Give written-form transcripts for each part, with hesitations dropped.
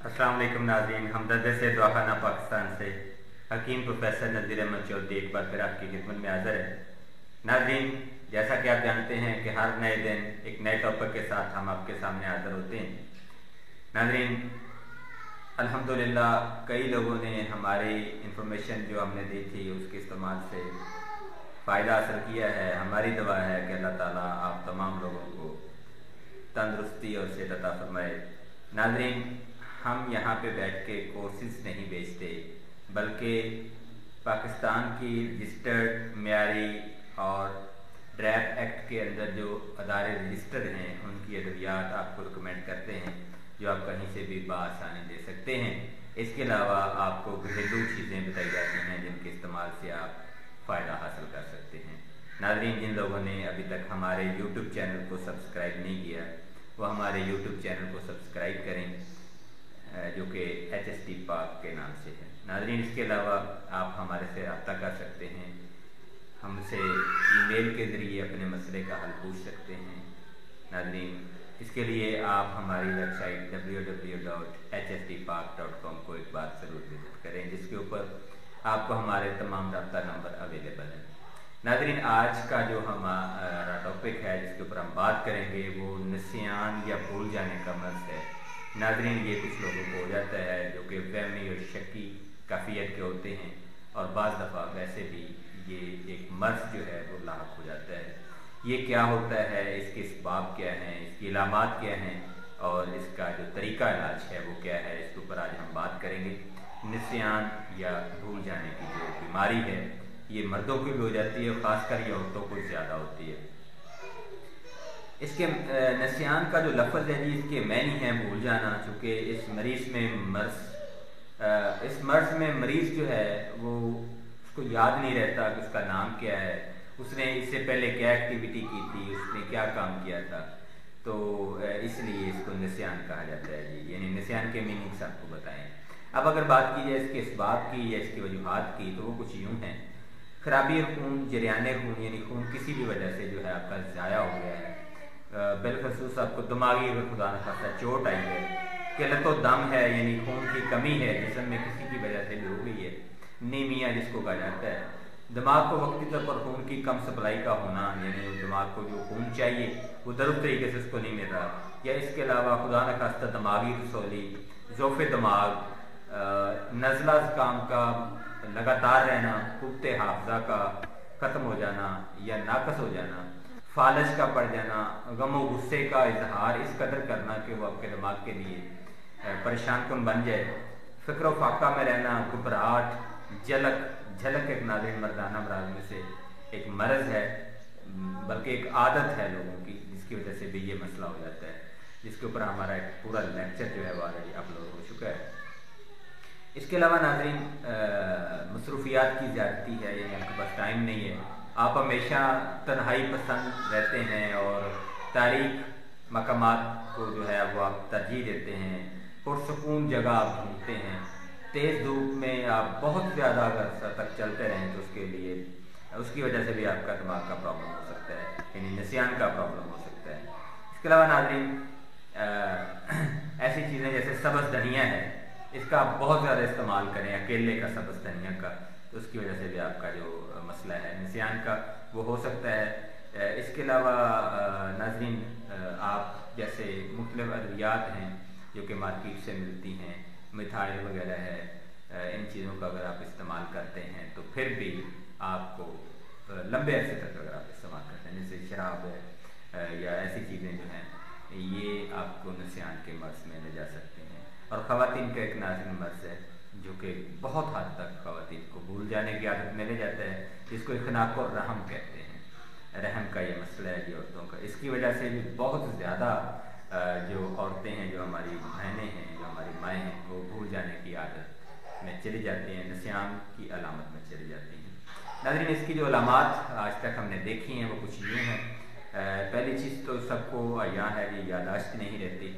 अस्सलाम वालेकुम नाज़रीन, हमदर्द से दुआखाना पाकिस्तान से हकीम प्रोफेसर नज़ीर अहमद चौधरी एक बार फिर आपकी खिदमत में हाज़िर है। नाज़रीन, जैसा कि आप जानते हैं कि हर नए दिन एक नए टॉपिक के साथ हम आपके सामने हाज़िर होते हैं। नाज़रीन, अल्हम्दुलिल्लाह कई लोगों ने हमारी इंफॉर्मेशन जो हमने दी थी उसके इस्तेमाल से फ़ायदा हासिल किया है। हमारी दुआ है कि अल्लाह ताला आप तमाम लोगों को तंदुरुस्ती और सेहत अता फरमाए। नाज़रीन, हम यहाँ पे बैठ के कोर्सेज नहीं बेचते, बल्कि पाकिस्तान की रजिस्टर्ड म्यारी और ड्रैप एक्ट के अंदर जो अदारे रजिस्टर्ड हैं उनकी अद्वियात आपको रिकमेंड करते हैं, जो आप कहीं से भी बआसानी ले सकते हैं। इसके अलावा आपको घरेलू चीज़ें बताई जाती हैं जिनके इस्तेमाल से आप फ़ायदा हासिल कर सकते हैं। नाज़रीन, जिन लोगों ने अभी तक हमारे यूट्यूब चैनल को सब्सक्राइब नहीं किया वो हमारे यूट्यूब चैनल को सब्सक्राइब करें, जो कि HST पाक के नाम से है। नाज़रीन, इसके अलावा आप हमारे से रब्ता कर सकते हैं, हमसे ईमेल के ज़रिए अपने मसले का हल पूछ सकते हैं। नाज़रीन, इसके लिए आप हमारी वेबसाइट www.hstpark.com को एक बार ज़रूर विज़िट करें, जिसके ऊपर आपको हमारे तमाम रब्ता नंबर अवेलेबल हैं। नाज़रीन, आज का जो हमारा टॉपिक है जिसके ऊपर हम बात करेंगे वो निस्यान या भूल जाने का मर्ज़ है। नाज़रीन, ये कुछ लोगों को हो जाता है जो कि वहमी और शक्की कैफियत के होते हैं, और बाज़ दफ़ा वैसे भी ये एक मर्ज़ जो है वो लाहक हो जाता है। ये क्या होता है, इसके असबाब क्या हैं, इसकी इलामात क्या हैं और इसका जो तरीका इलाज है वो क्या है, इसके ऊपर आज हम बात करेंगे। निस्यान या भूल जाने की जो बीमारी है ये मर्दों की भी हो जाती है, ख़ासकर ये औरतों को ज़्यादा होती है। इसके निस्यान का जो लफ्ज़ है जी, इसके मैनी है भूल जाना, चूँकि इस मरीज़ में मरीज़ जो है वो उसको याद नहीं रहता कि उसका नाम क्या है, उसने इससे पहले क्या एक्टिविटी की थी, उसने क्या काम किया था, तो इसलिए इसको निस्यान कहा जाता है जी। यानी निस्यान के मीनिंग्स आपको बताएं। अब अगर बात की जाए इसके असबाब की या इसकी वजूहात की, तो वो कुछ यूँ हैं। खराबी खून, जरियान खून, यानी खून किसी भी वजह से जो है आपका ज़ाया हो गया है, बिलखसूस आपको दिमागी अगर खुदा न खास्ता चोट आई है, किल्लत दम है यानी खून की कमी है जिस्म में किसी की वजह से भी हो गई है, नीमिया जिसको कहा जाता है, दिमाग को वक्ती तौर पर खून की कम सप्लाई का होना, यानी दिमाग को जो खून चाहिए वो दुरुस्त तरीके से उसको नहीं मिल रहा, या इसके अलावा खुदा न खास्ता दिमागी रसौली, ज़ोफ़े दिमाग, नज़ला ज़ुकाम का लगातार रहना, कुत्ते हाफ़ज़ा का ख़त्म हो जाना या नाकस हो जाना, फालज का पड़ जाना, गम और गुस्से का इजहार इस कदर करना कि वो आपके दिमाग के लिए परेशान कन बन जाए, फ़िक्र व फाका में रहना, घबराहट, झलक एक नाज़रीन मर्दाना अमराज़ में से एक मर्ज़ है, बल्कि एक आदत है लोगों की, जिसकी वजह से भी ये मसला हो जाता है, जिसके ऊपर हमारा एक पूरा लेक्चर जो है वो ऑलरेडी अपलोड हो चुका है। इसके अलावा नाज़रीन, मसरूफियात की ज़्यादती है, यानी आपके पास टाइम नहीं है, आप हमेशा तन्हाई पसंद रहते हैं और तारीख मकामात को जो है वो आप तरजीह देते हैं, पुरसकून जगह आप ढूंढते हैं, तेज़ धूप में आप बहुत ज़्यादा अगर तक चलते रहें तो उसकी वजह से भी आपका दिमाग का प्रॉब्लम हो सकता है, यानी निस्यान का प्रॉब्लम हो सकता है। इसके अलावा नाज़रीन, ऐसी चीज़ें जैसे सब्ज़ धनिया है, इसका आप बहुत ज़्यादा इस्तेमाल करें, अकेले का सब्ज़ धनिया का, तो उसकी वजह से भी आपका जो मसला है निस्यान का वो हो सकता है। इसके अलावा नाज़रीन, आप जैसे मुख्तलिफ़ अद्वियात हैं जो कि मार्केट से मिलती हैं, मिथाइल वगैरह है, इन चीज़ों का अगर आप इस्तेमाल करते हैं तो फिर भी आपको लंबे अरसे तक अगर आप इस्तेमाल करते हैं, जैसे शराब है या ऐसी चीज़ें जो हैं, ये आपको निस्यान के मर्ज़ में ले जा सकते हैं। और ख़वातीन का एक नाज़रीन मर्ज़ है जो कि बहुत हद तक ख़वातीन को भूल जाने की आदत में ले जाता है, जिसको इख़नाक़ और रहम कहते हैं। रहम का ये मसला है जी औरतों का, इसकी वजह से भी बहुत ज़्यादा जो औरतें हैं, जो हमारी बहनें हैं, जो हमारी माएँ हैं, वो भूल जाने की आदत में चली जाती हैं, निस्यान की अलामत में चली जाती हैं। नाज़रीन, इसकी जो अलामात आज तक हमने देखी हैं वो कुछ यूँ हैं। पहली चीज़ तो सबको यहाँ है कि याददाश्त नहीं रहती,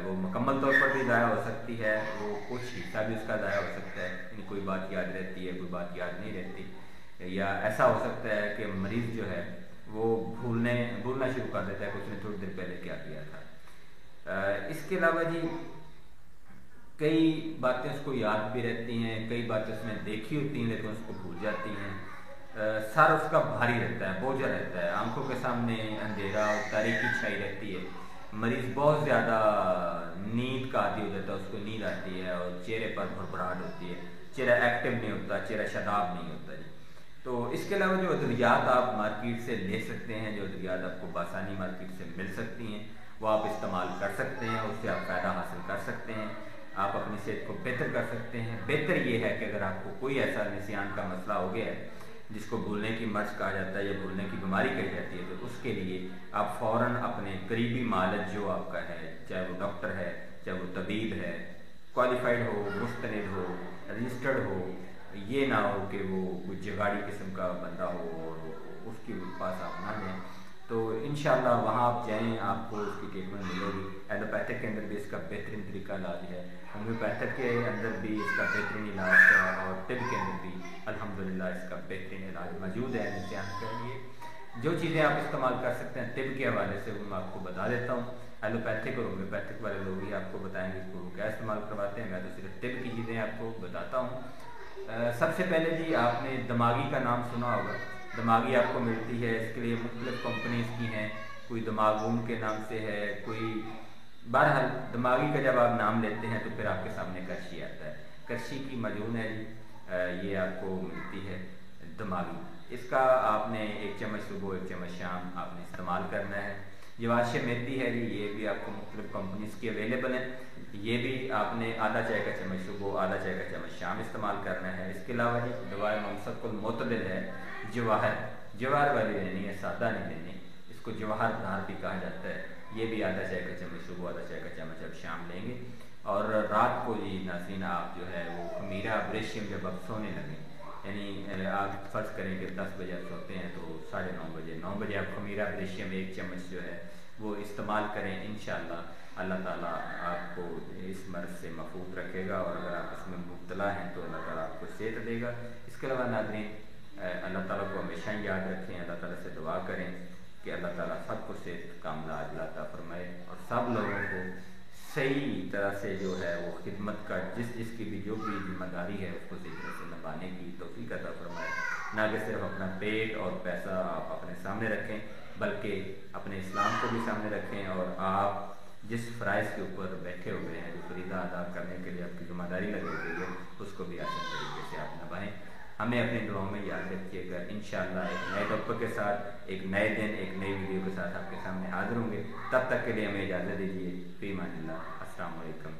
वो मुकम्मल तौर पर भी ज़ाया हो सकती है, वो कुछ हिस्सा भी उसका ज़ाया हो सकता है, यानी कोई बात याद रहती है, कोई बात याद नहीं रहती, या ऐसा हो सकता है कि मरीज़ जो है वो भूलना शुरू कर देता है कि उसने थोड़ी देर पहले क्या किया था। इसके अलावा जी کئی باتیں اس کو یاد بھی رہتی ہیں، کئی باتیں اس نے دیکھی ہوتی ہیں لیکن اس کو بھول جاتی ہیں، سر اس کا بھاری رہتا ہے، بوجھا رہتا ہے، آنکھوں کے سامنے اندھیرا اور تاریکی چھائی رہتی ہے، مریض بہت زیادہ نیند کا عادی ہو جاتا ہے، اس کو نیند آتی ہے اور چہرے پر بھربھراہٹ ہوتی ہے، چہرہ ایکٹیو نہیں ہوتا، چہرہ شاداب نہیں ہوتا جی۔ تو اس کے علاوہ جو ادویات آپ مارکیٹ سے لے سکتے ہیں، جو ادویات آپ کو بآسانی مارکیٹ سے مل سکتی ہیں، وہ آپ استعمال کر سکتے ہیں، اس سے آپ فائدہ حاصل کر سکتے ہیں، آپ اپنی صحت کو بہتر کر سکتے ہیں۔ بہتر یہ ہے کہ اگر آپ کو کوئی ایسا نسیان کا مسئلہ ہو گیا ہے جس کو بھولنے کی مرض کہا جاتا ہے یا بھولنے کی بیماری کہی جاتی ہے، تو اس کے لیے آپ فوراً اپنے قریبی معالج جو آپ کا ہے، چاہے وہ ڈاکٹر ہے، چاہے وہ طبیب ہے، کوالیفائڈ ہو، مستند ہو، رجسٹرڈ ہو، یہ نہ ہو کہ وہ کوئی جگاڑی قسم کا بندہ ہو اور اس کے پاس آپ نہ جائیں، تو انشاءاللہ وہاں آپ جائیں، آپ کو اس کی ٹریٹمنٹ ملے گی۔ ایلوپیتھک کے اندر بھی اس کا بہترین طریقہ علاج ہے، ہومیوپیتھک کے اندر بھی اس کا بہترین علاج ہے، اور طب کے اندر بھی الحمدللہ اس کا بہترین علاج موجود ہے نسیان کے لیے۔ جو چیزیں آپ استعمال کر سکتے ہیں طب کے حوالے سے وہ میں آپ کو بتا دیتا ہوں۔ ایلوپیتھک اور ہومیوپیتھک والے لوگ ہی آپ کو بتائیں گے کہ وہ کیا استعمال کرواتے ہیں، میں تو صرف طب کی چیزیں آپ کو بتاتا ہوں۔ سب سے پہلے جی آپ نے دماغی کا نام سنا ہوگا، دماغی آپ کو ملتی ہے، اس کے لیے مختلف کمپنیز کی ہیں، کوئی دماغون کے نام سے ہے، کوئی بہرحال دماغی کا جب آپ نام لیتے ہیں تو پھر آپ کے سامنے کرشی آتا ہے، کرشی کی مجون ہے جی، یہ آپ کو ملتی ہے دماغی، اس کا آپ نے 1 چمچ صبح 1 چمچ شام آپ نے استعمال کرنا ہے۔ جواش میتھی ہے جی، یہ بھی آپ کو مختلف کمپنیز کی اویلیبل ہیں، یہ بھی آپ نے آدھا چائے کا چمچ صبح آدھا چائے کا چمچ شام استعمال کرنا ہے۔ اس کے علاوہ جی دوائے ممسک المعتدل ہے، جواہر، جواہر والی لینی ہے، سادہ نہیں لینی، اس کو جواہر نار بھی کہا جاتا ہے، یہ بھی آدھا چائے کا چمچ صبح آدھا چائے کا چمچ آپ شام لیں گے۔ اور رات کو جی ناظرین آپ جو ہے وہ خمیرہ بریشیم جب آپ سونے لگیں، یعنی آپ فرض کریں کہ 10 بجے آپ سوتے ہیں تو 9:30 بجے 9 بجے آپ خمیرہ بریشیم 1 چمچ جو ہے وہ استعمال کریں، انشاءاللہ اللہ تعالیٰ آپ کو اس مرض سے محفوظ رکھے گا، اور اگر آپ اس میں مبتلا ہیں تو اللہ تعالیٰ آپ کو صحت دے گا۔ اس کے علاوہ ناظرین اللہ تعالیٰ کو ہمیشہ یاد رکھیں، اللہ تعالیٰ سے دعا کریں کہ اللہ تعالیٰ سب کو صحت کاملہ عاجلہ عطا فرمائے، اور سب لوگوں کو صحیح طرح سے جو ہے وہ خدمت کا جس کی بھی جو بھی ذمہ داری ہے اس کو صحیح طرح سے نبھانے کی توفیق عطا فرمائے، نہ کہ صرف اپنا پیٹ اور پیسہ آپ اپنے سامنے رکھیں بلکہ اپنے اسلام کو بھی سامنے رکھیں، اور آپ جس فرائض کے اوپر بیٹھے ہوئے ہیں، جو فریضہ ادا کرنے کے لیے آپ کی ذمہ داری لگی ہوئی ہے، اس کو بھی آسان طریقے سے آپ نبھائیں۔ ہمیں اپنی دعاؤں میں یاد رکھیے گا، انشاءاللہ ایک نئے ٹاپک کے ساتھ، ایک نئے دن، ایک نئی ویڈیو کے ساتھ آپ کے سامنے حاضر ہوں گے، تب تک کے لیے ہمیں اجازت دیجیے، فی امان اللہ، السلام علیکم۔